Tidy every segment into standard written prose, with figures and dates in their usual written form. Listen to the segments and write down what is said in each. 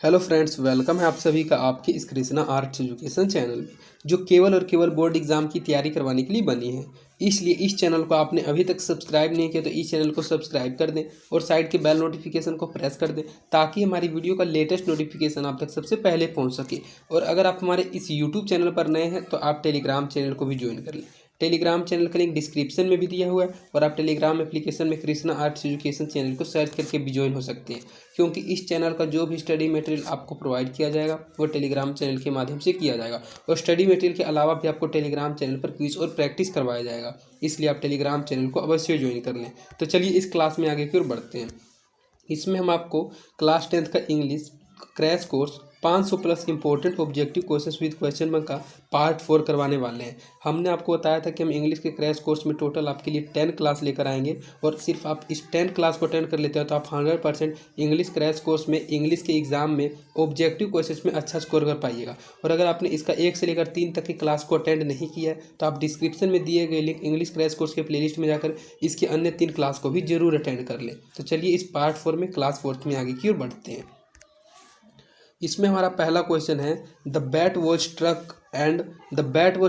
Hello friends, welcome है आप सभी का आपके इस कृष्णा आर्ट्स एजुकेशन चैनल में, जो केवल और केवल बोर्ड एग्जाम की तैयारी करवाने के लिए बनी है। इसलिए इस चैनल को आपने अभी तक सब्सक्राइब नहीं किया तो इस चैनल को सब्सक्राइब कर दें और साइड के बेल नोटिफिकेशन को प्रेस कर दें, ताकि हमारी वीडियो का लेटेस्ट नोटिफिकेशन आप तक सबसे पहले पहुँच सके। और अगर आप हमारे इस यूट्यूब चैनल पर नए हैं तो आप टेलीग्राम चैनल को भी ज्वाइन कर लें। टेलीग्राम चैनल का लिंक डिस्क्रिप्शन में भी दिया हुआ है और आप टेलीग्राम एप्लीकेशन में कृष्णा आर्ट्स एजुकेशन चैनल को सर्च करके भी ज्वाइन हो सकते हैं, क्योंकि इस चैनल का जो भी स्टडी मटेरियल आपको प्रोवाइड किया जाएगा वो टेलीग्राम चैनल के माध्यम से किया जाएगा। और स्टडी मटेरियल के अलावा भी आपको टेलीग्राम चैनल पर क्विज और प्रैक्टिस करवाया जाएगा, इसलिए आप टेलीग्राम चैनल को अवश्य ज्वाइन कर लें। तो चलिए इस क्लास में आगे की ओर बढ़ते हैं। इसमें हम आपको क्लास 10th का English crash course 500 plus important objective questions with question bank का पार्ट 4 करवाने वाले हैं। हमने आपको बताया था कि हम इंग्लिश के क्रैश कोर्स में टोटल आपके लिए 10 क्लास लेकर आएंगे, और सिर्फ आप इस 10 क्लास को अटेंड कर लेते हो तो आप 100% इंग्लिश क्रैश कोर्स में इंग्लिश के एग्जाम में ऑब्जेक्टिव क्वेश्चंस में अच्छा स्कोर कर पाइएगा। और अगर आपने इसका 1 से लेकर 3 तक की क्लास को अटेंड नहीं किया है तो आप डिस्क्रिप्शन में दिए गए लिंक इंग्लिश क्रैश कोर्स के प्लेलिस्ट में जाकर इसके अन्य 3 क्लास को भी जरूर अटेंड कर लें। तो चलिए इस पार्ट 4 में क्लास 4 में आगे की ओर बढ़ते हैं। इसमें हमारा पहला क्वेश्चन है, the bat was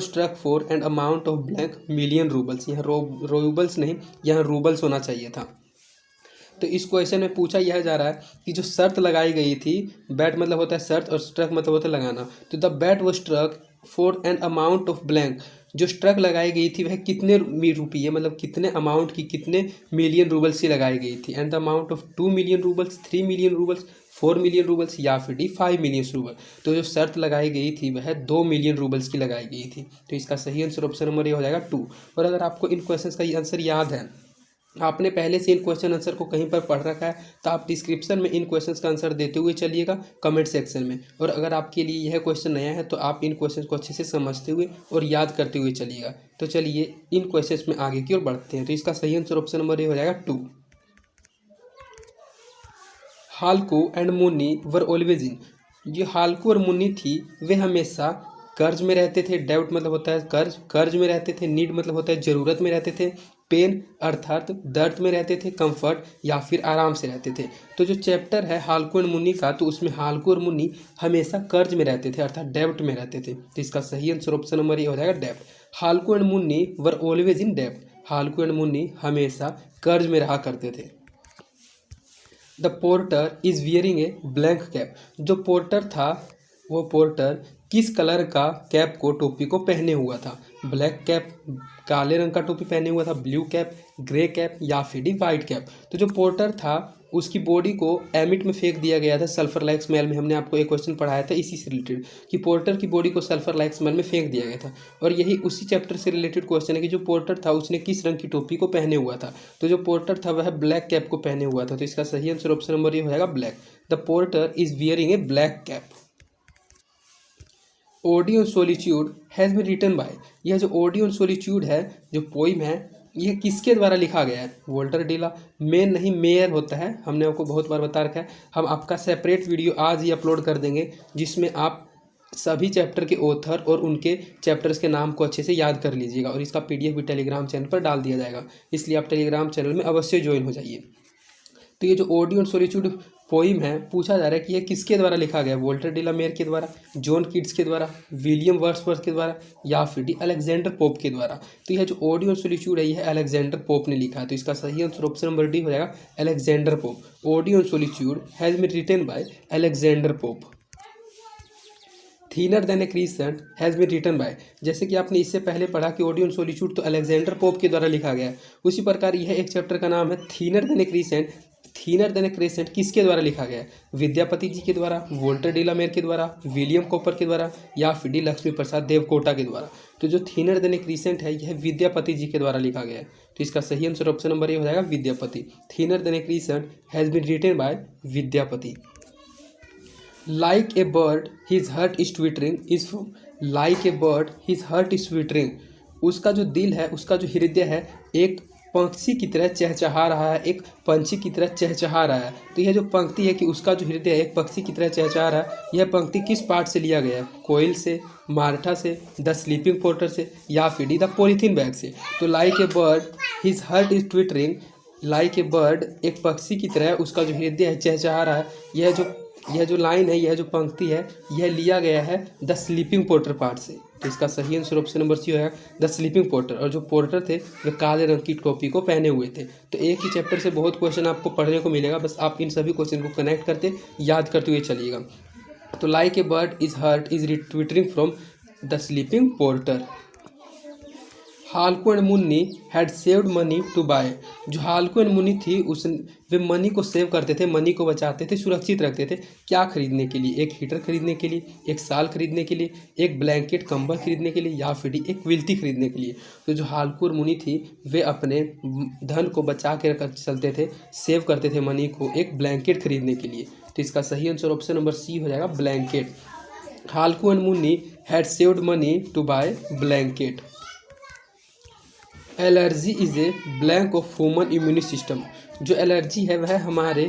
struck for and amount of blank million rubles. यहाँ रूबल्स नहीं, यहाँ रूबल्स होना चाहिए था। तो इस क्वेश्चन में पूछा यह जा रहा है कि जो शर्त लगाई गई थी, बैट मतलब होता है शर्त और स्ट्रक मतलब होता है लगाना, तो the bat was struck for an amount of blank, जो स्ट्रक लगाई गई थी वह कितने रुपये मतलब कितने अमाउंट की, कितने मिलियन रूबल्स की लगाई गई थी। And the amount of 2 million roubles, 3 million roubles, 4 million roubles या फिर 5 मिलियन रूबल। तो जो शर्त लगाई गई थी वह 2 मिलियन रूबल्स की लगाई गई थी। तो इसका सही आंसर ऑप्शन नंबर ये हो जाएगा 2। और अगर आपको इन क्वेश्चंस का ये आंसर याद है, आपने पहले से इन क्वेश्चन आंसर को कहीं पर पढ़ रखा है, तो आप डिस्क्रिप्शन में इन क्वेश्चंस का आंसर देते हुए चलिएगा कमेंट सेक्शन में। और अगर आपके लिए यह क्वेश्चन नया है तो आप इन क्वेश्चंस को अच्छे से समझते हुए और याद करते हुए चलिएगा। तो चलिए इन क्वेश्चंस में आगे की ओर बढ़ते हैं। तो इसका सही आंसर ऑप्शन नंबर ये हो जाएगा 2। Halku and Munni were always in, जो हाल्को और मुन्नी थी वे हमेशा कर्ज में रहते थे। डेब्ट मतलब होता है कर्ज में रहते थे। नीड मतलब होता है जरूरत में रहते थे। पेन अर्थात दर्द में रहते थे। कंफर्ट या फिर आराम से रहते थे। तो जो चैप्टर है हाल्को एंड मुन्नी का, तो उसमें हाल्को और मुन्नी हमेशा कर्ज में रहते थे अर्थात डेब्ट में रहते थे। तो इसका सही आंसर ऑप्शन नंबर ये हो जाएगा डेब्ट। Halku and Munni were always in डेब्ट, हाल्को एंड मुन्नी हमेशा कर्ज में रहा करते थे। The porter is wearing a blank cap, जो पोर्टर था वो पोर्टर किस कलर का कैप को, टोपी को पहने हुआ था। ब्लैक कैप काले रंग का टोपी पहने हुआ था, ब्लू कैप, ग्रे कैप या फिर वाइट कैप। तो जो पोर्टर था उसकी बॉडी को एमिट में फेंक दिया गया था सल्फर लाइक स्मेल में। हमने आपको एक क्वेश्चन पढ़ाया था इसी से रिलेटेड कि पोर्टर की बॉडी को सल्फर लाइक स्मेल में फेंक दिया गया था, और यही उसी चैप्टर से रिलेटेड क्वेश्चन है कि जो पोर्टर था उसने किस रंग की टोपी को पहने हुआ था। तो जो पोर्टर था वह ब्लैक कैप को पहने हुआ था। तो इसका सही आंसर ऑप्शन नंबर ये हो जाएगा black. The porter is wearing a black cap. Ode on solitude has been written by, यह जो ओडी ऑन सोलिट्यूड है, जो पोइम है, यह किसके द्वारा लिखा गया है। वोल्टर डिला। मेन नहीं, मेयर होता है, हमने आपको बहुत बार बता रखा है। हम आपका सेपरेट वीडियो आज ही अपलोड कर देंगे जिसमें आप सभी चैप्टर के ऑथर और उनके चैप्टर्स के नाम को अच्छे से याद कर लीजिएगा, और इसका PDF भी टेलीग्राम चैनल पर डाल दिया जाएगा, इसलिए आप टेलीग्राम चैनल में अवश्य ज्वाइन हो जाइए। तो ये जो ओडी ऑन सोलिट्यूड पोइम है, पूछा जा रहा है कि यह किसके द्वारा लिखा गया है। वोल्टर डिला मेयर के द्वारा, जॉन किट्स के द्वारा, विलियम वर्ड्सवर्थ के द्वारा या फिर अलेक्जेंडर पोप के द्वारा। तो यह जो ओडी ऑन सोलिट्यूड है यह अलेक्जेंडर पोप ने लिखा है। तो इसका सही आंसर ऑप्शन नंबर डी हो जाएगा Alexander Pope. Ode on solitude has been written by Alexander Pope. Thinner than a crescent has been written by, जैसे कि आपने इससे पहले पढ़ा कि ओडी ऑन सोलिट्यूड तो अलेक्जेंडर पोप के द्वारा लिखा गया है, उसी प्रकार यह एक चैप्टर का नाम है thinner than a crescent. Thinner than a crescent किसके द्वारा लिखा गया है। विद्यापति जी के द्वारा, वोल्टर डिलामेर के द्वारा, विलियम कॉपर के द्वारा या फिर लक्ष्मी प्रसाद देवकोटा के द्वारा। तो जो थीनर देन ए क्रेसेंट है यह विद्यापति जी के द्वारा लिखा गया है। तो इसका सही आंसर ऑप्शन नंबर ये हो जाएगा Vidyapati. Thinner than a crescent has been written by Vidyapati. Like a bird his heart is twittering is from, like a bird his heart is twittering, उसका जो दिल है, उसका जो हृदय है एक पंछी की तरह चहचहा रहा है, एक पंछी की तरह चहचहा रहा है। तो यह जो पंक्ति है कि उसका जो हृदय है एक पक्षी की तरह चहचहा रहा है, यह पंक्ति किस पार्ट से लिया गया है। कोयल से, मार्टा से, द स्लीपिंग पोर्टर से या फिर द पॉलीथीन बैग से। तो like a bird his heart is twittering, like a bird एक पक्षी की तरह उसका जो हृदय है चहचहा रहा है, यह जो यह जो लाइन है, यह जो पंक्ति है, यह लिया गया है द स्लीपिंग पोर्टर पार्ट से। तो इसका सही आंसर ऑप्शन नंबर सी है द स्लीपिंग पोर्टर। और जो पोर्टर थे वे काले रंग की टोपी को पहने हुए थे। तो एक ही चैप्टर से बहुत क्वेश्चन आपको पढ़ने को मिलेगा, बस आप इन सभी क्वेश्चन को कनेक्ट करते याद करते हुए चलिएगा। तो like a bird is heart is twittering from the sleeping porter. Halku and Munni had saved money to buy. जो हालको एंड मुन्नी थी उस वे मनी को सेव करते थे, मनी को बचाते थे, सुरक्षित रखते थे। क्या खरीदने के लिए? एक हीटर खरीदने के लिए, एक साल खरीदने के लिए, एक ब्लैंकेट कंबल खरीदने के लिए, या फिर एक विल्ती खरीदने के लिए। तो जो हालको और मुन्नी थी वे अपने धन को बचा के रख चलते थे, सेव करते थे मनी को एक ब्लैंकेट खरीदने के लिए। तो इसका सही आंसर ऑप्शन नंबर सी हो जाएगा blanket. Halku and Munni had saved money to buy blanket. Allergy is a blank of human immune system. जो एलर्जी है वह हमारे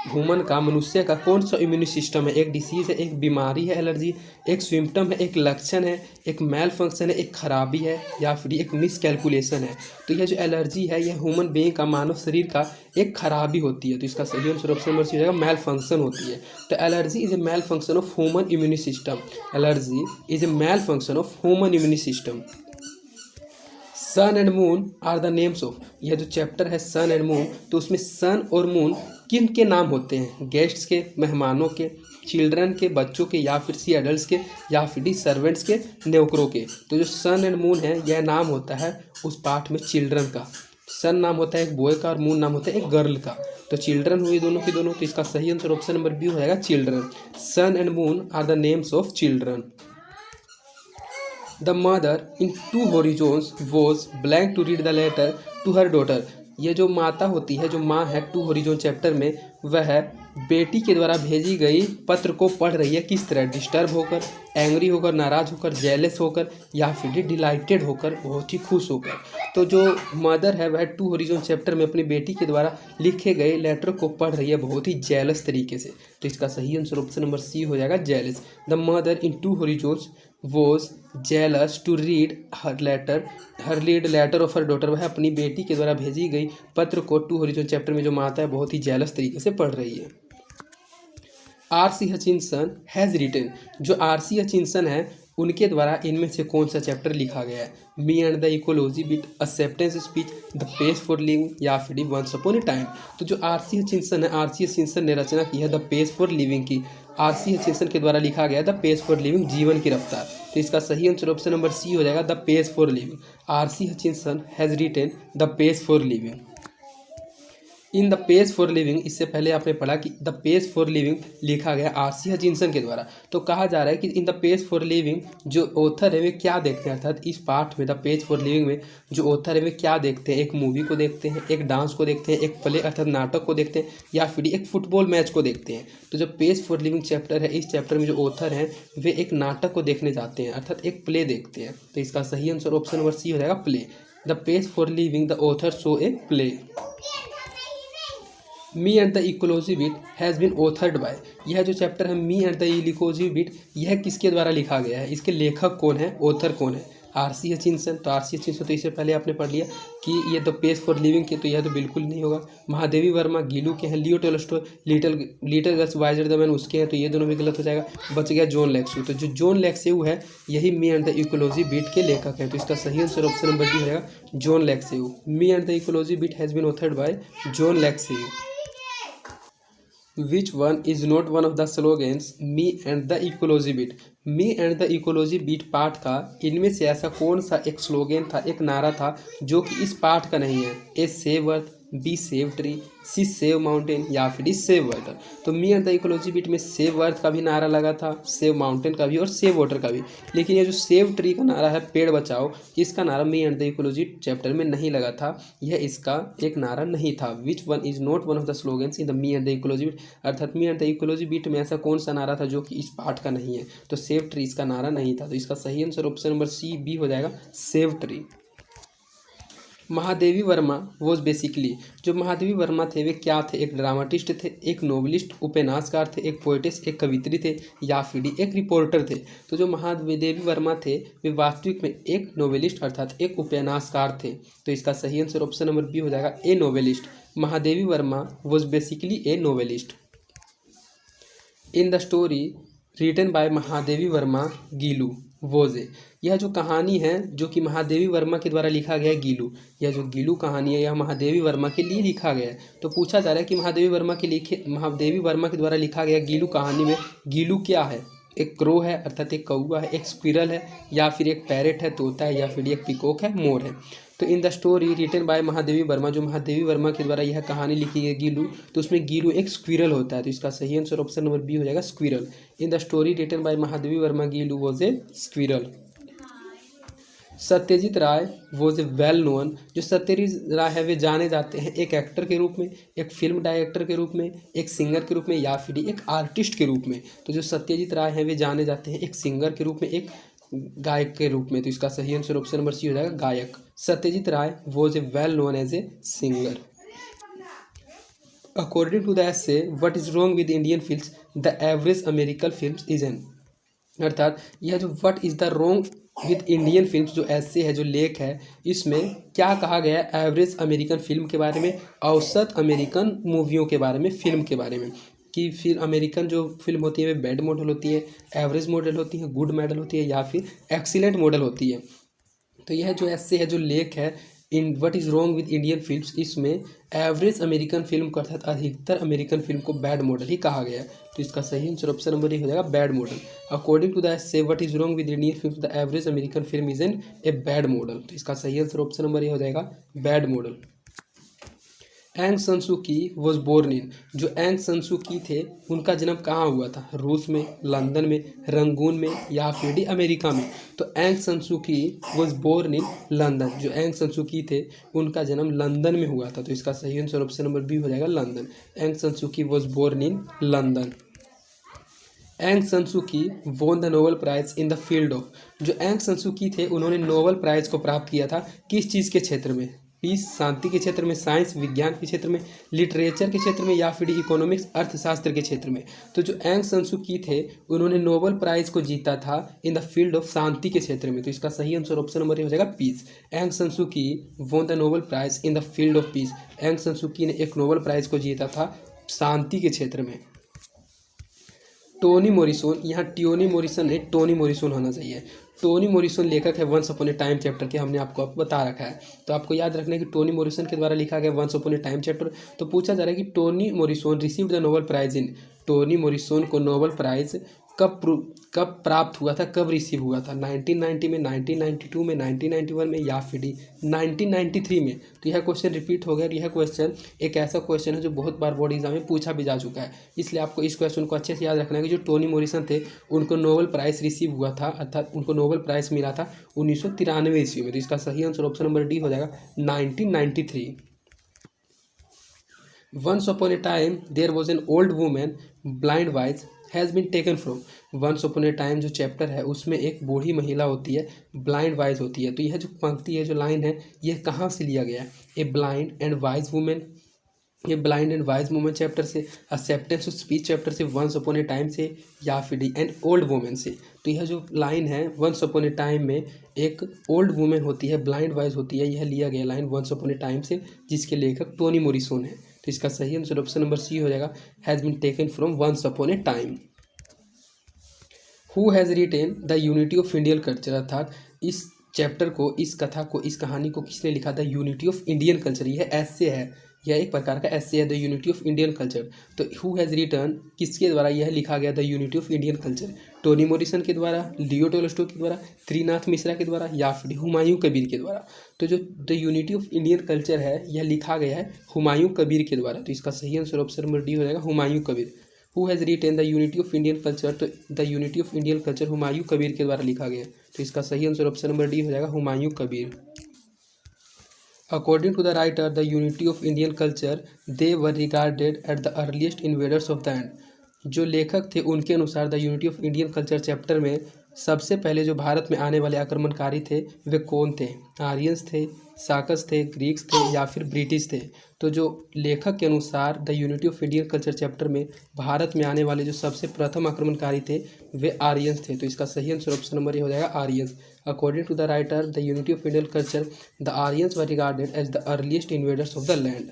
ह्यूमन का, मनुष्य का कौन सा इम्यूनी सिस्टम है? एक डिसीज़ है, एक बीमारी है एलर्जी, एक सिम्टम है, एक लक्षण है, एक मेल फंक्शन है, एक खराबी है, या फिर एक मिसकैलकुलेशन है। तो यह जो एलर्जी है यह ह्यूमन बीइंग का, मानव शरीर का एक खराबी होती है। तो इसका सही आंसर ऑप्शन नंबर सी हो जाएगा मेल फंक्शन होती है। तो allergy is a malfunction of human immune system. Allergy is a malfunction of human immune system. Sun and moon are the names of. यह जो chapter है सन and moon, तो उसमें सन और मून किन के नाम होते हैं? गेस्ट्स के, मेहमानों के, चिल्ड्रन के, बच्चों के, या फिर सी एडल्ट्स के, या फिर सर्वेंट्स के, नौकरों के। तो जो सन एंड मून है यह नाम होता है उस पार्ट में चिल्ड्रन का। सन नाम होता है एक बॉय का और मून नाम होता है एक गर्ल का। तो चिल्ड्रन हुई दोनों की दोनों। तो इसका सही आंसर ऑप्शन नंबर बी हो जाएगा children. Sun and moon are the names of children. The mother in two horizons was blank to read the letter to her daughter। ये जो माता होती है, जो माँ है, टू होरिजोन चैप्टर में वह बेटी के द्वारा भेजी गई पत्र को पढ़ रही है। किस तरह? डिस्टर्ब होकर, एंग्री होकर, नाराज होकर, जेलस होकर, या फिर डिलाइटेड होकर, बहुत ही खुश होकर। तो जो मदर है वह टू होरिजोन चैप्टर में अपनी बेटी के द्वारा लिखे गए लेटर को पढ़ रही है बहुत ही जेलस तरीके से। तो इसका सही आंसर ऑप्शन नंबर सी हो जाएगा jealous. The mother in two horizons was jealous to read her letter of her daughter। वह अपनी बेटी के द्वारा भेजी गई पत्र को टू होरिजोन चैप्टर में जो माता है बहुत ही जेलस तरीके से पढ़ रही है। आर.सी. Hutchinson has written. जो आर.सी. हचिंसन है उनके द्वारा इनमें से कौन सा चैप्टर लिखा गया है? Me and the ecology bit, acceptance speech, the page for living, या फिर वंस अपॉन ए टाइम। तो जो आर.सी. हचिंसन है, आर.सी. हचिंसन ने रचना की है द पेज फॉर लिविंग की। आर.सी. हचिंसन के द्वारा लिखा गया द पेज फॉर लिविंग, जीवन की रफ्तार। तो इसका सही आंसर ऑप्शन नंबर सी हो जाएगा the page for living. R C. Hutchinson has written the page for living. In the page for living, इससे पहले आपने पढ़ा कि द पेज फॉर लिविंग लिखा गया आर.सी. हचिंसन के द्वारा। तो कहा जा रहा है कि इन द पेज फॉर लिविंग जो ऑथर है वे क्या देखते हैं, अर्थात इस पार्ट में द पेज फॉर लिविंग में जो ऑथर है वे क्या देखते हैं? एक मूवी को देखते हैं, एक डांस को देखते हैं, एक प्ले अर्थात नाटक को देखते हैं, या फिर एक फुटबॉल मैच को देखते हैं। तो जो पेज फॉर लिविंग चैप्टर है, इस चैप्टर में जो ऑथर हैं वे एक नाटक को देखने जाते हैं, अर्थात एक प्ले देखते हैं। तो इसका सही आंसर ऑप्शन नंबर सी हो जाएगा play. The page for living the author show a play. Me and the ecology bit has been authored by. यह जो चैप्टर है me and the ecology bit, यह किसके द्वारा लिखा गया है? इसके लेखक कौन है, ऑथर कौन है? आर.सी. हचिंसन। तो आर.सी. हचिंसन तो इससे पहले आपने पढ़ लिया कि ये द पेज फॉर लिविंग के, तो यह तो बिल्कुल नहीं होगा। महादेवी वर्मा गीलू के हैं। लियो Tolstoy little girls visor the man उसके हैं, तो ये दोनों भी गलत हो जाएगा। बच गया जॉन लेक्स्यू। तो जो जॉन लेक्स्यू है यही मी एंड द इकोलॉजी बिट के लेखक हैं। तो इसका सही आंसर ऑप्शन नंबर डी हो जाएगा John Lexu. Me and the ecology bit has been authored by John Lexu. Which one is not one of the slogans me and the ecology bit? Me and the ecology bit part का इनमें से ऐसा कौन सा एक slogan था, एक नारा था जो कि इस पार्ट का नहीं है? A save earth, B save tree, C save mountain, या फिर सेव वाटर। तो me and the ecology beat में सेव अर्थ का भी नारा लगा था, सेव माउंटेन का भी और सेव वाटर का भी। लेकिन ये जो सेव ट्री का नारा है, पेड़ बचाओ, इसका नारा मी एंड द इकोलॉजी चैप्टर में नहीं लगा था, यह इसका एक नारा नहीं था। Which one is not one of the slogans in the me and the ecology beat, अर्थात me and the ecology beat में ऐसा कौन सा नारा था जो कि इस पार्ट का नहीं है? तो सेव ट्री इसका नारा नहीं था। तो इसका सही answer option number C B हो जाएगा save tree. Mahadevi Verma was basically, जो महादेवी वर्मा थे वे क्या थे? एक ड्रामाटिस्ट थे, एक नोवेलिस्ट उपन्यासकार थे, एक पोइटिस, एक कवित्री थे, या फिर एक रिपोर्टर थे। तो जो महादेवी वर्मा थे वे वास्तविक में एक नोवेलिस्ट अर्थात एक उपन्यासकार थे। तो इसका सही आंसर ऑप्शन नंबर बी हो जाएगा a novelist. Mahadevi Verma was basically a novelist. In the story written by Mahadevi Verma Gillu was. यह जो कहानी है जो कि महादेवी वर्मा के द्वारा लिखा गया है गीलू, यह जो गीलू कहानी है यह महादेवी वर्मा के लिए लिखा गया है। तो पूछा जा रहा है कि महादेवी वर्मा के द्वारा लिखा गया गीलू कहानी में गीलू क्या है? एक क्रो है अर्थात एक कौवा है, एक स्क्विरल है, या फिर एक पैरेट है तोता है, या फिर एक पिकॉक है मोर है। तो in the story written by Mahadevi Varma, जो महादेवी वर्मा के द्वारा यह कहानी लिखी है गीलू, तो उसमें गीलू एक स्क्विरल होता है। तो इसका सही आंसर ऑप्शन नंबर बी हो जाएगा squirrel. In the story written by Mahadevi Verma Gillu was a squirrel. Satyajit Ray was a well known. जो सत्यजीत राय है वे जाने जाते हैं एक एक्टर के रूप में, एक फिल्म डायरेक्टर के रूप में, एक सिंगर के रूप में, या फिर एक आर्टिस्ट के रूप में। तो जो सत्यजीत राय हैं वे जाने जाते हैं एक सिंगर के रूप में, एक गायक के रूप में। तो इसका सही आंसर ऑप्शन नंबर सी हो जाएगा गायक। Satyajit Ray was a well known as a singer. According to the essay what is wrong with Indian films, the average American films is an. अर्थात यह जो what is the wrong with Indian films जो ऐसे है जो लेख है, इसमें क्या कहा गया है एवरेज अमेरिकन फिल्म के बारे में, औसत अमेरिकन मूवियों के बारे में, फिल्म के बारे में, कि फिर अमेरिकन जो फिल्म होती है वे बैड मॉडल होती है, एवरेज मॉडल होती है, गुड मॉडल होती है, या फिर एक्सीलेंट मॉडल होती है। तो यह जो ऐसे है जो लेख है in what is wrong with Indian films, इसमें एवरेज अमेरिकन फिल्म को अर्थात अधिकतर अमेरिकन फिल्म को बैड मॉडल ही कहा गया है। तो इसका सही आंसर ऑप्शन नंबर ए हो जाएगा bad model. According to the essay what is wrong with Indian films, the average American film is an a bad model. तो इसका सही आंसर ऑप्शन नंबर ए हो जाएगा bad model. Ang San Suu Kyi was born इन। जो Aung San Suu की थे उनका जन्म कहाँ हुआ था? रूस में, लंदन में, रंगून में, या फिर अमेरिका में। तो एंग San Suu Kyi was born in London. जो एंग सन सू की थे उनका जन्म लंदन में हुआ था। तो इसका सही आंसर ऑप्शन नंबर बी हो जाएगा London. Aung San Suu Kyi was born in London. Aung San Suu Kyi won the Nobel prize in the field of. जो एंग सन सू की थे उन्होंने नोबेल प्राइज को प्राप्त किया था किस चीज़ के क्षेत्र में? पीस, शांति के क्षेत्र में, साइंस विज्ञान के क्षेत्र में, लिटरेचर के क्षेत्र में, या फिर इकोनॉमिक्स अर्थशास्त्र के क्षेत्र में। तो जो एंग सन सू की थे उन्होंने नोबेल प्राइज को जीता था इन द फील्ड ऑफ शांति के क्षेत्र में। तो इसका सही आंसर ऑप्शन नंबर ए हो जाएगा piece. Aung San Suu Kyi won the Nobel prize in the field of peace. Aung San Suu Kyi ने एक नोबेल प्राइज को जीता था शांति के क्षेत्र में। टोनी मोरिसन, यहाँ टियोनी मोरिसन है, टोनी मोरिसन होना चाहिए। टोनी मोरिसन लेखक है once upon a time chapter के, हमने आपको बता रखा है। तो आपको याद रखना है कि टोनी मोरिसन के द्वारा लिखा गया once upon a time chapter. तो पूछा जा रहा है कि Toni Morrison received the Nobel prize in. Toni Morrison को नोबेल प्राइज कब प्राप्त हुआ था, कब रिसीव हुआ था? 1990 में, 1992 में, 1991 में, या फिर 1993 में। तो यह क्वेश्चन रिपीट हो गया और यह क्वेश्चन एक ऐसा क्वेश्चन है जो बहुत बार बोर्ड एग्जाम में पूछा भी जा चुका है। इसलिए आपको इस क्वेश्चन को अच्छे से याद रखना है कि जो टोनी मोरिसन थे उनको नोबेल प्राइज रिसीव हुआ था, अर्थात उनको नोबेल प्राइज मिला था 1993 ईस्वी में। तो इसका सही आंसर ऑप्शन नंबर डी हो जाएगा 1993। Once upon a time there was an old women blind wise has been taken from. Once upon a time जो चैप्टर है उसमें एक बूढ़ी महिला होती है, ब्लाइंड वाइज होती है। तो यह जो पंक्ति है, जो लाइन है, यह कहाँ से लिया गया है? A blind and wise women, ये blind and wise women chapter से, एक्सेप्टेंस ऑफ स्पीच चैप्टर से, वंस अपॉन ए टाइम से, या फिर एन ओल्ड वुमेन से। तो यह जो लाइन है वंस अपॉन ए टाइम में एक ओल्ड वुमेन होती है, ब्लाइंड वाइज होती है, यह लिया गया line once upon a time से, जिसके लेखक टोनी मोरिसन है। तो इसका सही आंसर ऑप्शन नंबर सी हो जाएगा has been taken from once upon a time. Who has written the unity of Indian culture, अर्थात इस चैप्टर को, इस कथा को, इस कहानी को किसने लिखा था? Unity of Indian culture. यह ऐसे है, यह एक प्रकार का ऐसे है, the unity of Indian culture. तो हु हैज़ रिटन, किसके द्वारा यह लिखा गया the unity of Indian culture? Tony Morrison के द्वारा, लियो टोल्स्टॉय के द्वारा, त्रिनाथ मिश्रा के द्वारा, या फिर हुमायूं कबीर के द्वारा। तो जो the unity of Indian culture है यह लिखा गया है हुमायूं कबीर के द्वारा। तो इसका सही आंसर ऑप्शन नंबर डी हो जाएगा Humayun Kabir. Who has written the unity of Indian culture, तो the unity of Indian culture Humayun Kabir के द्वारा लिखा गया। तो इसका सही आंसर ऑप्शन नंबर डी हो जाएगा Humayun Kabir. According to the writer, the unity of Indian culture, they were regarded as the earliest invaders of the land. जो लेखक थे उनके अनुसार the unity of Indian culture chapter में सबसे पहले जो भारत में आने वाले आक्रमणकारी थे वे कौन थे? आर्यंस थे, साकस थे, ग्रीक्स थे, या फिर ब्रिटिश थे। तो जो लेखक के अनुसार the unity of Indian culture chapter में भारत में आने वाले जो सबसे प्रथम आक्रमणकारी थे वे आर्यंस थे। तो इसका सही आंसर ऑप्शन नंबर ये हो जाएगा Aryans. According to the writer the unity of Indian culture, the Aryans were regarded as the earliest invaders of the land.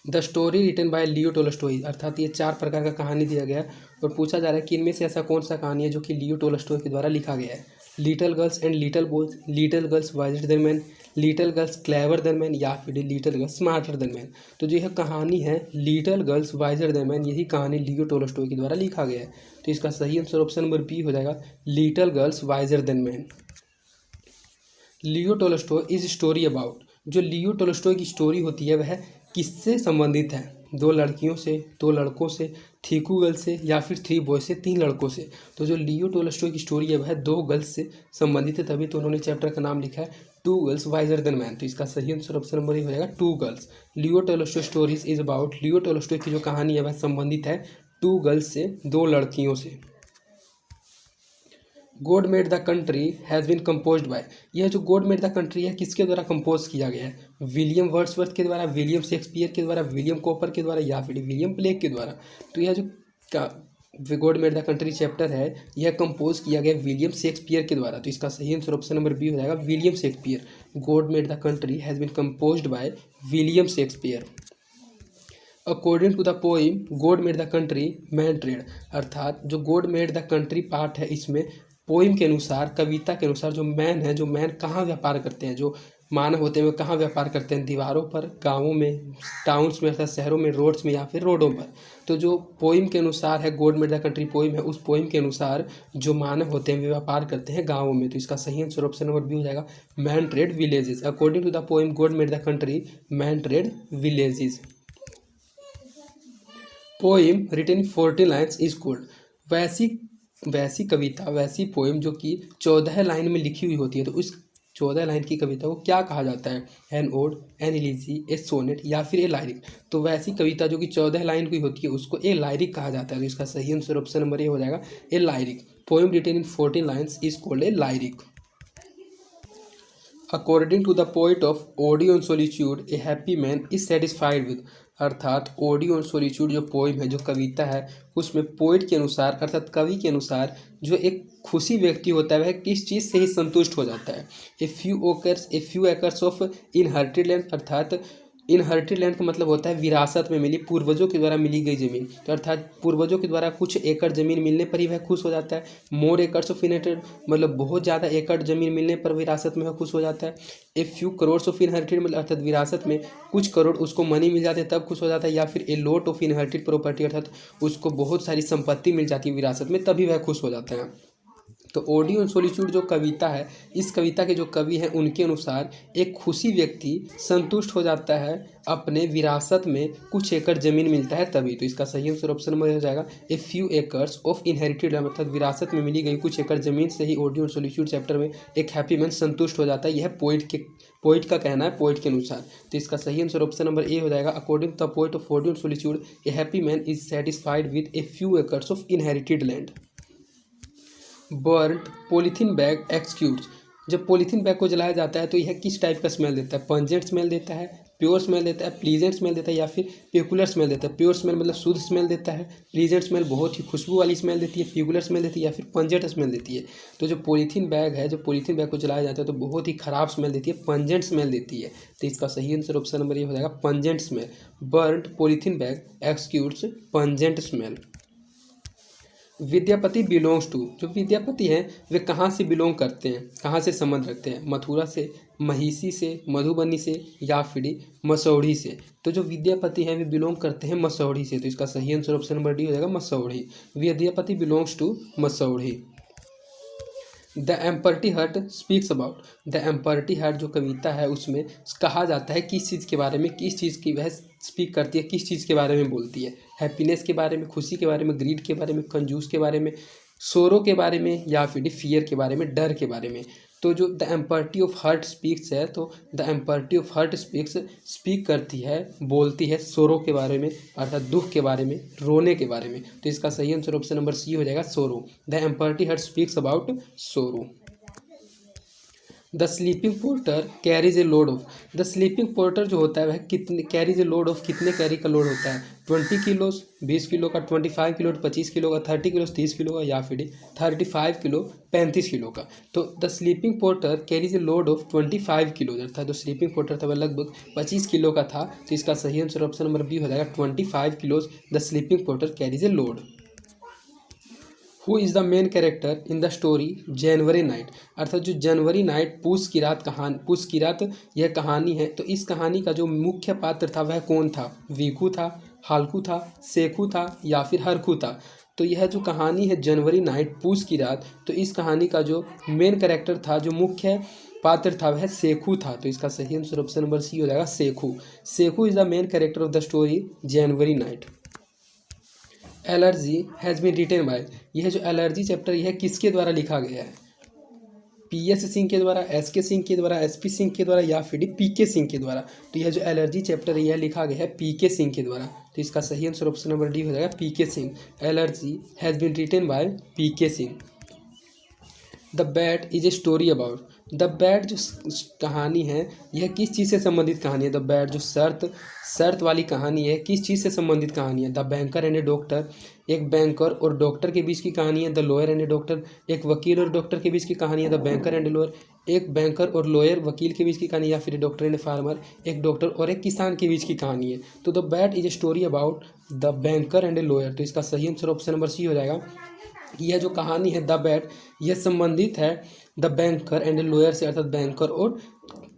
The story written by Leo Tolstoy, अर्थात ये 4 प्रकार का कहानी दिया गया है और पूछा जा रहा है कि इनमें से ऐसा कौन सा कहानी है जो कि लियो टोल्स्टॉय के द्वारा लिखा गया है। Little girls and little boys, little girls wiser than man, little girls clever than man या फिर little girls smarter than man. तो जो यह कहानी है little girls wiser than man, यही कहानी लियो टोल्स्टॉय के द्वारा लिखा गया है। तो इसका सही आंसर ऑप्शन नंबर बी हो जाएगा, little girls wiser than man. Leo Tolstoy is story about, जो लियो टोल्स्टॉय की स्टोरी होती है वह किससे संबंधित है? 2 लड़कियों से, 2 लड़कों से, थीकू गर्ल्स से या फिर 3 बॉयज से, 3 लड़कों से। तो जो लियो टोल्स्टॉय की स्टोरी है वह 2 गर्ल्स से संबंधित है, तभी तो उन्होंने चैप्टर का नाम लिखा है 2 गर्ल्स वाइजर देन मैन। तो इसका सही आंसर ऑप्शन नंबर ए हो जाएगा 2 girls. Leo Tolstoy stories is about, Leo Tolstoy की जो कहानी है वह संबंधित है 2 गर्ल्स से, 2 लड़कियों से। God made the country has been composed by, यह जो गॉड मेड द कंट्री है किसके द्वारा कंपोज किया गया है? विलियम वर्ड्सवर्थ के द्वारा, विलियम शेक्सपियर के द्वारा, विलियम कॉपर के द्वारा या फिर विलियम ब्लेक के द्वारा। तो यह जो God made the country chapter है यह कंपोज किया गया विलियम शेक्सपियर के द्वारा। तो इसका सही आंसर ऑप्शन नंबर बी हो जाएगा, William Shakespeare. God made the country has been composed by William Shakespeare. According to the poem God made the country man trade, अर्थात जो God made the country part है इसमें poem के अनुसार, कविता के अनुसार जो मैन है, जो मैन कहाँ व्यापार करते हैं, जो मानव होते हैं वो कहाँ व्यापार करते हैं? दीवारों पर, गांवों में, टाउन्स में अर्थात शहरों में, रोड्स में या फिर रोडों पर। तो जो पोइम के अनुसार है God made the country poem है, उस पोइम के अनुसार जो मानव होते हैं वे व्यापार करते हैं गाँवों में। तो इसका सही आंसर ऑप्शन नंबर बी हो जाएगा, man trade villages. According to the poem God made the country man trade villages. Poem written 14 lines is called, वैसी कविता, वैसी पोइम जो कि 14 लाइन में लिखी हुई होती है, तो उस 14 लाइन की कविता को क्या कहा जाता है? एन ओड, एन इलीजी, ए सोनेट या फिर ए लायरिक। तो वैसी कविता जो कि 14 लाइन की होती है उसको ए लायरिक कहा जाता है। तो इसका सही आंसर ऑप्शन नंबर ए हो जाएगा, a lyric. Poem written in 14 lines is called a lyric. According to the poet of ode on solitude a happy man is satisfied with, अर्थात ओडी ऑन सोलिट्यूड जो poem है, जो कविता है, उसमें poet के अनुसार अर्थात कवि के अनुसार जो एक खुशी व्यक्ति होता है वह किस चीज़ से ही संतुष्ट हो जाता है? ए few acres of inherited land, अर्थात इनहेरिटेड लैंड का मतलब होता है विरासत में मिली, पूर्वजों के द्वारा मिली गई जमीन। तो अर्थात पूर्वजों के द्वारा कुछ एकड़ जमीन मिलने पर ही वह खुश हो जाता है। मोर एकर्स ऑफ इनहेरिटेड मतलब बहुत ज़्यादा एकड़ जमीन मिलने पर विरासत में वह खुश हो जाता है। A few crores of inherited मतलब अर्थात विरासत में कुछ करोड़ उसको मनी मिल जाते हैं तब खुश हो जाता है, या फिर a lot of inherited property अर्थात उसको बहुत सारी संपत्ति मिल जाती है विरासत में तभी वह खुश हो जाता है। तो ओडी ऑन सोलिट्यूड जो कविता है, इस कविता के जो कवि हैं उनके अनुसार एक खुशी व्यक्ति संतुष्ट हो जाता है अपने विरासत में कुछ एकड़ जमीन मिलता है तभी। तो इसका सही आंसर ऑप्शन नंबर हो जाएगा, ए few acres of inherited land, अर्थात विरासत में मिली गई कुछ एकड़ जमीन से ही ओडी ऑन सोलिट्यूड चैप्टर में एक हैप्पी मैन संतुष्ट हो जाता है। यह पोइट का कहना है, पोइट के अनुसार। तो इसका सही आंसर ऑप्शन नंबर ए हो जाएगा, according to the poet of ode on solitude a happy man is satisfied with a few acres of inherited land. Burned polythene bag excuse, जब पॉलीथीन बैग को जलाया जाता है तो यह किस टाइप का स्मेल देता है? पंजेंट स्मेल देता है, प्योर स्मेल देता है, प्लीजेंट स्मेल देता है या फिर पेकुलर स्मेल देता है? प्योर स्मेल मतलब शुद्ध स्मेल देता है, प्लीजेंट स्मेल बहुत ही खुशबू वाली स्मेल देती है, पेकुलर स्मेल देती है या फिर पंजेंट स्मेल देती है? तो जो पॉलीथीन बैग है, जो पॉलीथीन बैग को जलाया जाता है तो बहुत ही खराब स्मेल देती है, पंजेंट स्मेल देती है। तो इसका सही आंसर ऑप्शन नंबर ये हो जाएगा, pungent smell. Burnt polythene bag executes pungent smell. Vidyapati belongs to, जो विद्यापति हैं वे कहाँ से बिलोंग करते हैं, कहाँ से संबंध रखते हैं? मथुरा से, महिषी से, मधुबनी से या फिर मसौढ़ी से? तो जो विद्यापति हैं वे बिलोंग करते हैं मसौढ़ी से। तो इसका सही आंसर ऑप्शन नंबर डी हो जाएगा, Masaurhi. Vidyapati belongs to Masaurhi. The empty hut speaks about, the empty हट जो कविता है उसमें कहा जाता है किस चीज़ के बारे में, किस चीज़ की वह स्पीक करती है, किस चीज़ के बारे में बोलती है? हैप्पीनेस के बारे में, खुशी के बारे में, ग्रीड के बारे में, कंजूस के बारे में, सोरो के बारे में या फिर फियर के बारे में, डर के बारे में? तो जो द एम्पर्टी ऑफ हर्ट स्पीक्स है, तो द एम्पर्टी ऑफ हर्ट स्पीक करती है, बोलती है सोरो के बारे में अर्थात दुख के बारे में, रोने के बारे में। तो इसका सही आंसर ऑप्शन नंबर सी हो जाएगा, सोरो। द एम्पर्टी हर्ट स्पीक्स अबाउट सोरो। The sleeping porter carries a load of, the sleeping porter जो होता है वह कितने कैरीज ए लोड ऑफ, कितने कैरी का लोड होता है? 20 किलो 20 किलो का, 25 किलो 25 किलो का, 30 किलो 30 किलो का, या फिर 35 किलो 35 किलो का। तो the sleeping porter carries a load of 25 kilo था। जो स्लीपिंग पोर्टर था वह लगभग 25 किलो का था। तो इसका सही आंसर ऑप्शन नंबर बी हो जाएगा 25 kilo the sleeping porter carries a load. Who is the main character in the story January night, अर्थात जो जनवरी नाइट पूस की रात यह कहानी है। तो इस कहानी का जो मुख्य पात्र था वह कौन था? वीकू था, हाल्कू था, सेकू था, या फिर हरकू था। तो यह जो कहानी है जनवरी नाइट पूस की रात, तो इस कहानी का जो मेन कैरेक्टर था, जो मुख्य पात्र था, वह सेखू था। तो इसका सही आंसर ऑप्शन नंबर सी हो जाएगा Sekhu. Sekhu is the main character of the story January night. Allergy has been written by, यह जो एलर्जी चैप्टर यह किसके द्वारा लिखा गया है? पीएस सिंह के द्वारा, एसके सिंह के द्वारा, एसपी सिंह के द्वारा, या फिर पीके सिंह के द्वारा। तो यह जो एलर्जी चैप्टर है यह लिखा गया है पीके सिंह के द्वारा। तो इसका सही आंसर ऑप्शन नंबर डी हो जाएगा PK Singh. Allergy has been written by PK Singh. The bat is a story about, the bat जो कहानी है यह किस चीज़ से संबंधित कहानी है? द बैट जो शर्त वाली कहानी है किस चीज़ से संबंधित कहानी है? The banker and A doctor, एक बैंकर और डॉक्टर के बीच की कहानी है। The lawyer and A doctor, एक वकील और डॉक्टर के बीच की कहानी है। The banker and a lawyer, एक बैंकर और लॉयर वकील के बीच की कहानी, या फिर डॉक्टर एंड ए फार्मर, एक डॉक्टर और एक किसान के बीच की कहानी है। तो the bat is a story about the banker and a lawyer. तो इसका सही आंसर ऑप्शन नंबर सी हो जाएगा। यह जो कहानी है द बैट यह संबंधित है द बैंकर एंड लॉयर से, अर्थात बैंकर और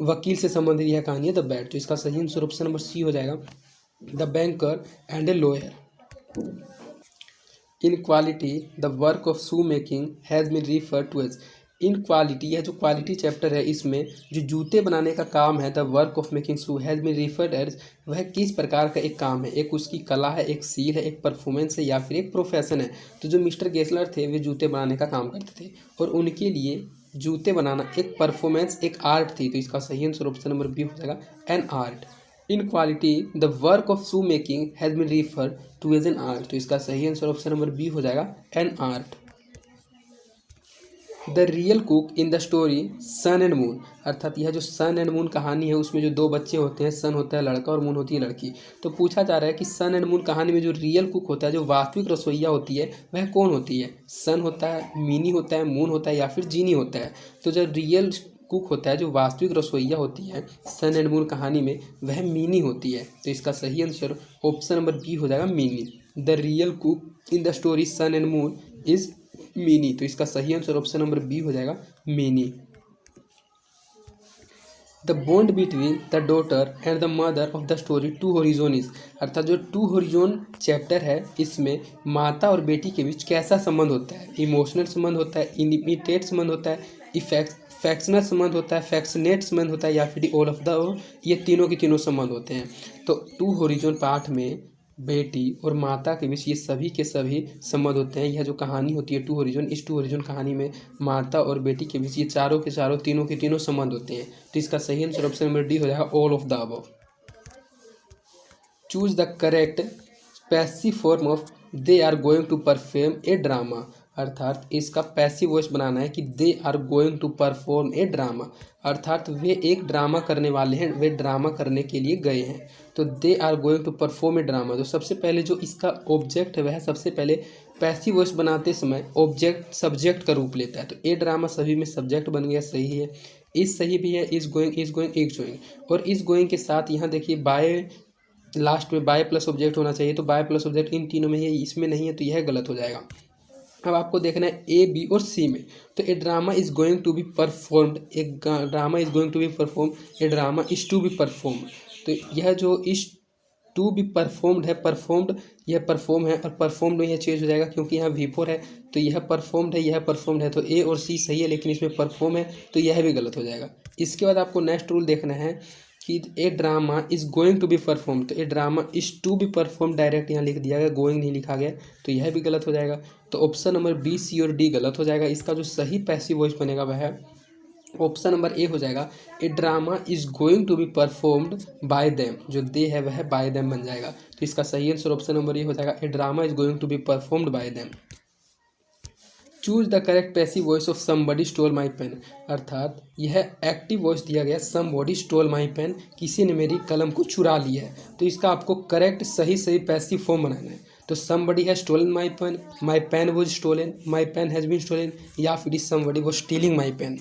वकील से संबंधित यह कहानी है द बैट। तो इसका सही आंसर ऑप्शन नंबर सी हो जाएगा the banker and a lawyer. In quality the work of shoe making has been referred to as, in quality यह जो क्वालिटी चैप्टर है इसमें जो जूते बनाने का काम है the work of making shoe has been referred as, वह किस प्रकार का एक काम है? एक उसकी कला है, एक सील है, एक परफॉर्मेंस है, या फिर एक प्रोफेशन है। तो जो मिस्टर गेसलर थे वे जूते बनाने का काम करते थे और उनके लिए जूते बनाना एक परफॉर्मेंस, एक आर्ट थी। तो इसका सही आंसर ऑप्शन नंबर बी हो जाएगा an art. In quality the work of shoe making has been referred to as an art. तो इसका सही आंसर ऑप्शन नंबर बी हो जाएगा an art. The real cook in the story sun and moon, अर्थात यह जो सन and moon कहानी है उसमें जो दो बच्चे होते हैं, सन होता है लड़का और मून होती है लड़की। तो पूछा जा रहा है कि सन एंड मून कहानी में जो रियल कुक होता है, जो वास्तविक रसोइया होती है, वह कौन होती है? सन होता है, मीनी होता है, मून होता है, या फिर जीनी होता है। तो जो रियल कुक होता है, जो वास्तविक रसोइया होती है सन एंड मून कहानी में, वह मीनी होती है। तो इसका सही आंसर ऑप्शन नंबर बी हो जाएगा Minnie. The real cook in the story sun and Moon is Minnie. तो इसका सही आंसर ऑप्शन नंबर बी हो जाएगा Minnie. The bond between the daughter and the mother of the story to horizon is, अर्थात जो to horizon chapter है इसमें माता और बेटी के बीच कैसा संबंध होता है? इमोशनल संबंध होता है, इमिटेट संबंध होता है, फैक्शनल संबंध होता है, फैक्शनेट संबंध होता है, या फिर ऑल ऑफ द, ये तीनों के तीनों संबंध होते हैं। तो टू होरिजोन पार्ट में बेटी और माता के बीच ये सभी के सभी संबंध होते हैं। यह जो कहानी होती है टू होरिजोन, इस टू होरिजोन कहानी में माता और बेटी के बीच ये चारों के चारों तीनों के तीनों संबंध होते हैं। तो इसका सही आंसर ऑप्शन नंबर डी हो जाएगा all of the above. Choose the correct passive form of they are going to perform a drama, अर्थात इसका पैसिव वॉइस बनाना है कि they are going to perform a drama, अर्थात वे एक ड्रामा करने वाले हैं, वे ड्रामा करने के लिए गए हैं। तो they are going to perform a drama, तो सबसे पहले जो इसका ऑब्जेक्ट है वह सबसे पहले पैसिव वॉइस बनाते समय ऑब्जेक्ट सब्जेक्ट का रूप लेता है। तो ए ड्रामा सभी में सब्जेक्ट बन गया, सही है। इस सही भी है, इज गोइंग, इज गोइंग, और इज गोइंग के साथ यहाँ देखिए बाय, लास्ट में बाय प्लस ऑब्जेक्ट होना चाहिए। तो बाय प्लस ऑब्जेक्ट इन तीनों में है, इसमें नहीं है, तो यह गलत हो जाएगा। अब आपको देखना है ए, बी और सी में। तो a drama is going to be performed, एक drama is going to be perform, a drama is to be perform. तो यह जो इज टू बी परफॉर्म्ड है, परफॉर्म्ड यह परफॉर्म है, और परफॉर्म्ड में यह चेंज हो जाएगा क्योंकि यहाँ V4 है। तो यह परफॉर्म्ड है, यह परफॉर्म्ड है, तो ए और सी सही है, लेकिन इसमें परफॉर्म है तो यह भी गलत हो जाएगा। इसके बाद आपको नेक्स्ट रूल देखना है कि a drama is going to be perform, तो a drama is to be perform direct यहाँ लिख दिया गया, गोइंग नहीं लिखा गया, तो यह भी गलत हो जाएगा। तो ऑप्शन नंबर बी, सी और डी गलत हो जाएगा। इसका जो सही पैसिव वॉइस बनेगा वह है ऑप्शन नंबर ए हो जाएगा, a drama is going to be performed by them, जो दे है वह बाय देम बन जाएगा। तो इसका सही आंसर ऑप्शन नंबर ए हो जाएगा, a drama is going to be performed by them. Choose the correct passive voice of somebody stole my pen, अर्थात यह एक्टिव वॉइस दिया गया समबडी स्टोल माई पेन, किसी ने मेरी कलम को चुरा लिया है। तो इसका आपको करेक्ट सही पैसिव फॉर्म बनाना है। तो somebody has stolen my pen was stolen, my pen has been stolen, या फिर somebody was stealing my pen.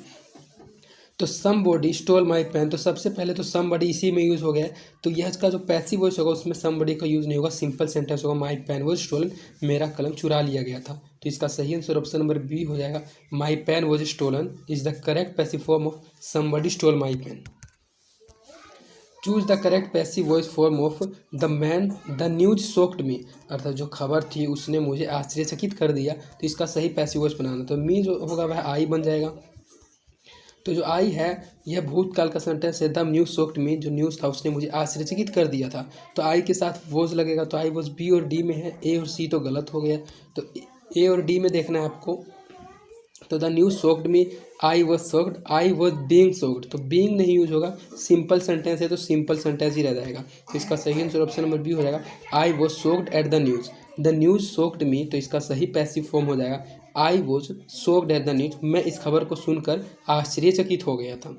तो समबडी स्टोल माई पेन, तो सबसे पहले तो समबडी इसी में यूज़ हो गया है। तो यह इसका जो पैसिव वॉइस होगा उसमें समबडी का यूज़ नहीं होगा, सिंपल सेंटेंस होगा माई पेन वॉज स्टोलन, मेरा कलम चुरा लिया गया था। तो इसका सही आंसर ऑप्शन नंबर बी हो जाएगा, my pen was stolen is the correct passive form of somebody stole my pen. Choose the correct passive voice form of the man the news shocked me, अर्थात जो खबर थी उसने मुझे आश्चर्यचकित कर दिया। तो इसका सही पैसिव वॉइस बनाना, तो मी जो होगा वह आई बन जाएगा। तो जो आई है यह भूतकाल का सेंटेंस है, द न्यूज शॉक्ड मी, जो न्यूज़ था उसने मुझे आश्चर्यचकित कर दिया था। तो आई के साथ वॉज लगेगा, तो आई वॉज बी और डी में है, ए और सी तो गलत हो गया। तो ए और डी में देखना है आपको। तो the news shocked me, I was shocked, I was being shocked, तो बीइंग नहीं यूज होगा, सिंपल सेंटेंस है तो सिंपल सेंटेंस ही रह जाएगा। तो इसका सही आंसर ऑप्शन नंबर बी हो जाएगा, I was shocked at the news shocked me. तो इसका सही पैसिव फॉर्म हो जाएगा, I was shocked at the news, मैं इस खबर को सुनकर आश्चर्यचकित हो गया था।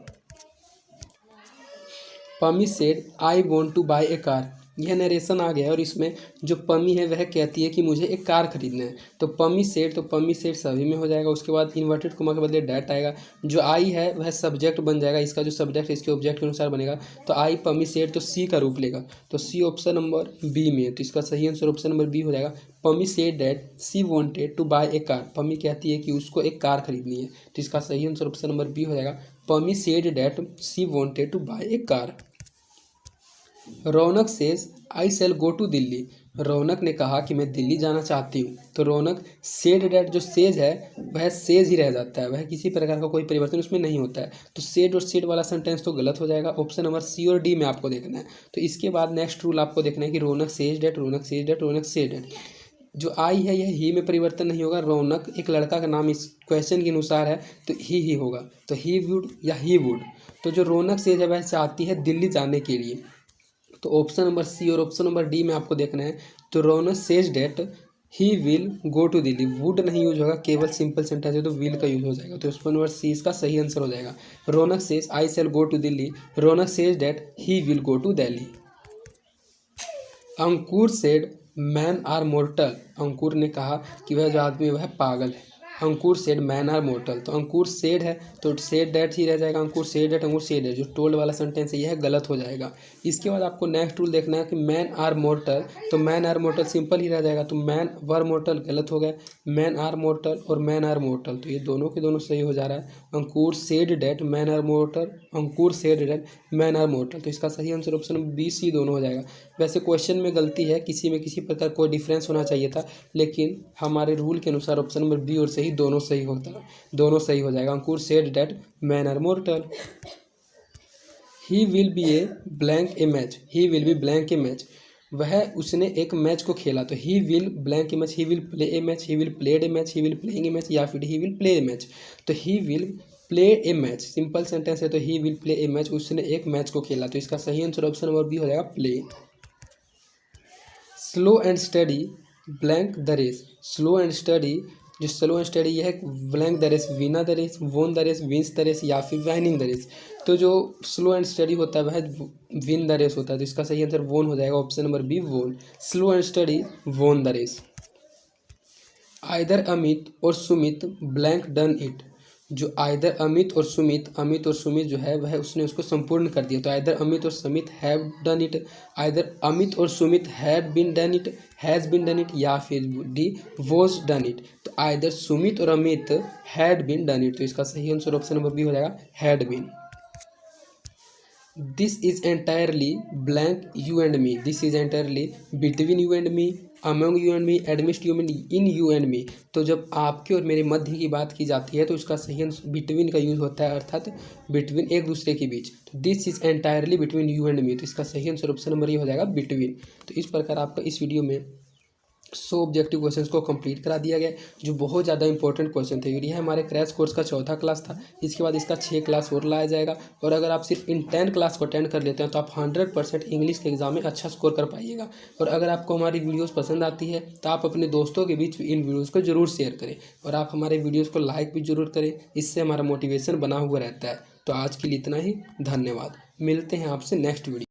Pammi said I want to buy a car, यह नरेशन आ गया है और इसमें जो पमी है वह कहती है कि मुझे एक कार खरीदना है। तो पमी सेड, तो पमी सेड सभी में हो जाएगा। उसके बाद इन्वर्टेड कोमा के बदले डैट आएगा। जो आई है वह सब्जेक्ट बन जाएगा, इसका जो सब्जेक्ट है इसके ऑब्जेक्ट के अनुसार बनेगा। तो आई पमी सेड, तो सी का रूप लेगा। तो सी ऑप्शन नंबर बी में है। तो इसका सही आंसर ऑप्शन नंबर बी हो जाएगा, Pammi said that she wanted to buy a car, Pammi कहती है कि उसको एक कार खरीदनी है। तो इसका सही आंसर ऑप्शन नंबर बी हो जाएगा, Pammi said that she wanted to buy a car. Raunak says I shall go to Delhi, Raunak ने कहा कि मैं दिल्ली जाना चाहती हूँ। तो रौनक सेड डैट, जो सेज है वह सेज ही रह जाता है, वह किसी प्रकार का कोई परिवर्तन उसमें नहीं होता है। तो सेड और सेड वाला सेंटेंस तो गलत हो जाएगा। ऑप्शन नंबर सी और डी में आपको देखना है। तो इसके बाद नेक्स्ट रूल आपको देखना है कि Raunak says that, Raunak says that, Raunak said that. जो आई है यह ही में परिवर्तन नहीं होगा। रौनक एक लड़का का नाम इस क्वेश्चन के अनुसार है तो ही होगा, तो ही वुड या ही वुड। तो जो रौनक सेज है वह चाहती है दिल्ली जाने के लिए। तो ऑप्शन नंबर सी और ऑप्शन नंबर डी में आपको देखना है। तो Raunak says that he will go to Delhi, would नहीं यूज होगा, केवल सिंपल सेंटेंस है तो विल का यूज हो जाएगा। तो ऑप्शन नंबर सी इसका सही आंसर हो जाएगा। Raunak says I shall go to Delhi, Raunak says that he will go to Delhi. Ankur said man are mortal, Ankur ने कहा कि वह जो आदमी है वह पागल है। Ankur said man are mortal, तो अंकुर सेड है तो सेड डेट ही रह जाएगा। अंकुर सेड डेट, अंकुर सेड है, जो टोल्ड वाला सेंटेंस है यह गलत हो जाएगा। इसके बाद आपको नेक्स्ट रूल देखना है कि मैन आर मोर्टल, तो मैन आर मोर्टल सिंपल ही रह जाएगा। तो मैन वर मोर्टल गलत हो गया, मैन आर मोर्टल और मैन आर मोर्टल, तो ये दोनों के दोनों सही हो जा रहा है। Ankur said that man are mortal, Ankur said that man are mortal, तो इसका सही आंसर ऑप्शन बी सी दोनों हो जाएगा। वैसे क्वेश्चन में गलती है, किसी में किसी प्रकार कोई डिफरेंस होना चाहिए था, लेकिन हमारे रूल के अनुसार ऑप्शन नंबर बी और सही दोनों सही होता है, दोनों सही हो जाएगा। Ankur said that man are mortal. He will be a blank a match, he will be blank a match, वह उसने एक मैच को खेला। तो he will blank a match, he will play a match, he will played a match, he will playing a match, या फिर he will play a match. तो he will play a match simple sentence है तो he will play a match, उसने एक match को खेला। तो इसका सही आंसर ऑप्शन नंबर बी हो जाएगा play. Slow and steady blank the race, slow and steady, जो स्लो एंड स्टडी यह है blank the race, win the race, won the race, wins the race, या फिर वाइनिंग द रेस। तो जो slow and study होता है वह विन द रेस होता है। तो इसका सही आंसर वोन हो जाएगा, option number B won. Slow and steady won the race. Either Amit और सुमित ब्लैंक डन इट, जो आइदर अमित और सुमित जो है वह उसने उसको संपूर्ण कर दिया। तो आइदर अमित और Sumit have done it, either Amit और Sumit had been done it, has been done it, या फिर डी वॉज डन इट। तो आइदर सुमित और Amit had been done it, तो इसका सही आंसर ऑप्शन नंबर बी हो जाएगा had been. This is entirely blank you and me, this is entirely between you and me, among you and me, amidst you and in you and मी। तो जब आपके और मेरे मध्य की बात की जाती है तो इसका सही आंसर बिटवीन का यूज़ होता है, अर्थात बिटवीन एक दूसरे के बीच। तो this is entirely between you and मी, तो इसका सही आंसर ऑप्शन नंबर ये हो जाएगा बिटवीन। तो इस प्रकार आपका इस वीडियो में 100 ऑब्जेक्टिव क्वेश्चंस को कंप्लीट करा दिया गया, जो बहुत ज़्यादा इंपॉर्टेंट क्वेश्चन थे। और यह हमारे क्रैश कोर्स का चौथा क्लास था। इसके बाद इसका 6 क्लास और लाया जाएगा। और अगर आप सिर्फ इन 10 क्लास को अटेंड कर लेते हैं तो आप 100% इंग्लिश के एग्जाम में अच्छा स्कोर कर पाइएगा। और अगर आपको हमारी वीडियोज़ पसंद आती है तो आप अपने दोस्तों के बीच इन वीडियोज़ को जरूर शेयर करें, और आप हमारे वीडियोज़ को लाइक भी जरूर करें। इससे हमारा मोटिवेशन बना हुआ रहता है। तो आज के लिए इतना ही। धन्यवाद। मिलते हैं आपसे नेक्स्ट वीडियो।